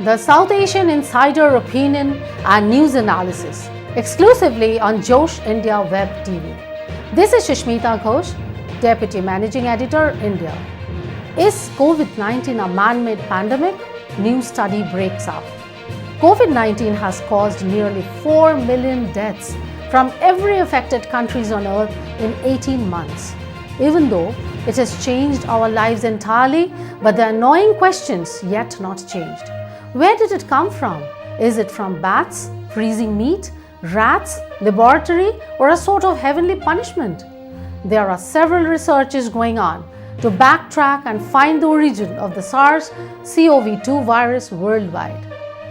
the South Asian Insider Opinion and News Analysis, exclusively on Ghosh India WebTV. This is Susmita Ghosh, Deputy Managing Editor, India. Is Covid-19 a man-made pandemic? New study breaks up. Covid-19 has caused nearly 4 million deaths from every affected countries on earth in 18 months. Even though it has changed our lives entirely, but the annoying questions yet not changed. Where did it come from? Is it from bats, freezing meat, rats, laboratory, or a sort of heavenly punishment? There are several researches going on to backtrack and find the origin of the SARS-CoV-2 virus worldwide.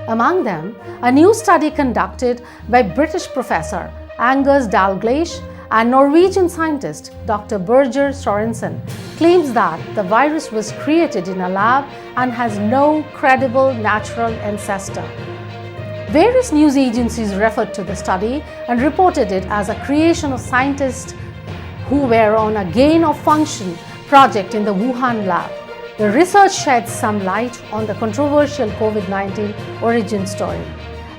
Among them, a new study conducted by British professor Anders Dalgleish and Norwegian scientist Dr. Birger Sorensen claims that the virus was created in a lab and has no credible natural ancestor. Various news agencies referred to the study and reported it as a creation of scientists who were on a gain-of-function project in the Wuhan lab. The research sheds some light on the controversial COVID-19 origin story.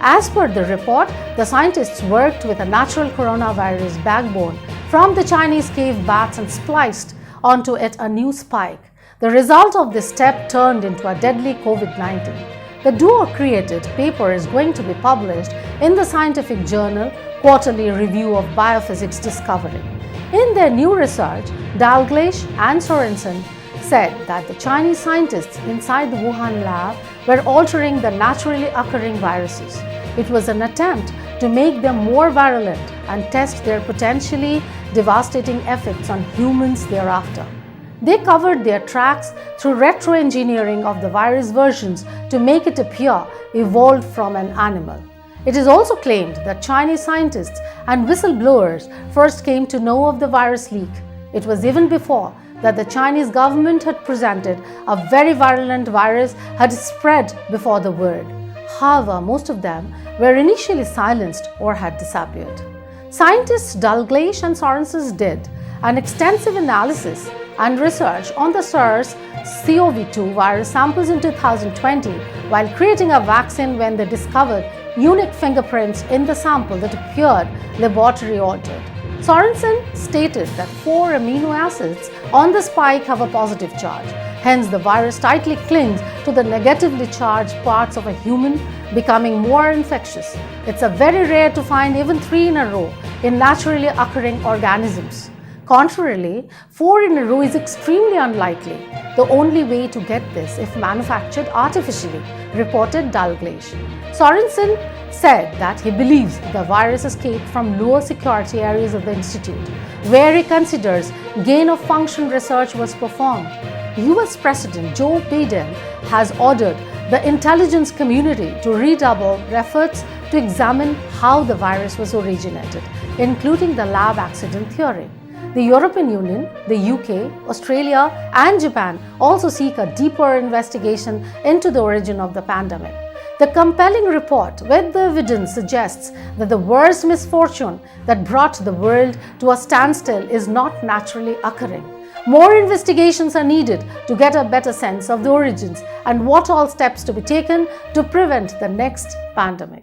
As per the report, the scientists worked with a natural coronavirus backbone from the Chinese cave bats and spliced onto it a new spike. The result of this step turned into a deadly COVID-19. The duo created paper is going to be published in the scientific journal Quarterly Review of Biophysics Discovery. In their new research, Dalgleish and Sorensen said that the Chinese scientists inside the Wuhan lab were altering the naturally occurring viruses. It was an attempt to make them more virulent and test their potentially devastating effects on humans thereafter. They covered their tracks through retro-engineering of the virus versions to make it appear evolved from an animal. It is also claimed that Chinese scientists and whistleblowers first came to know of the virus leak. It was even before that the Chinese government had presented a very virulent virus had spread before the world. However, most of them were initially silenced or had disappeared. Scientists Dalgleish and Sorensen did an extensive analysis and research on the SARS-CoV-2 virus samples in 2020 while creating a vaccine when they discovered unique fingerprints in the sample that appeared laboratory altered. Sorensen stated that 4 amino acids on the spike have a positive charge. Hence, the virus tightly clings to the negatively charged parts of a human, becoming more infectious. It's very rare to find even 3 in a row in naturally occurring organisms. Contrarily, 4 in a row is extremely unlikely. The only way to get this if manufactured artificially, reported Dalgleish. Sorensen said that he believes the virus escaped from lower security areas of the institute, where he considers gain-of-function research was performed. US President Joe Biden has ordered the intelligence community to redouble efforts to examine how the virus was originated, including the lab accident theory. The European Union, the UK, Australia, and Japan also seek a deeper investigation into the origin of the pandemic. The compelling report with the evidence suggests that the worst misfortune that brought the world to a standstill is not naturally occurring. More investigations are needed to get a better sense of the origins and what all steps to be taken to prevent the next pandemic.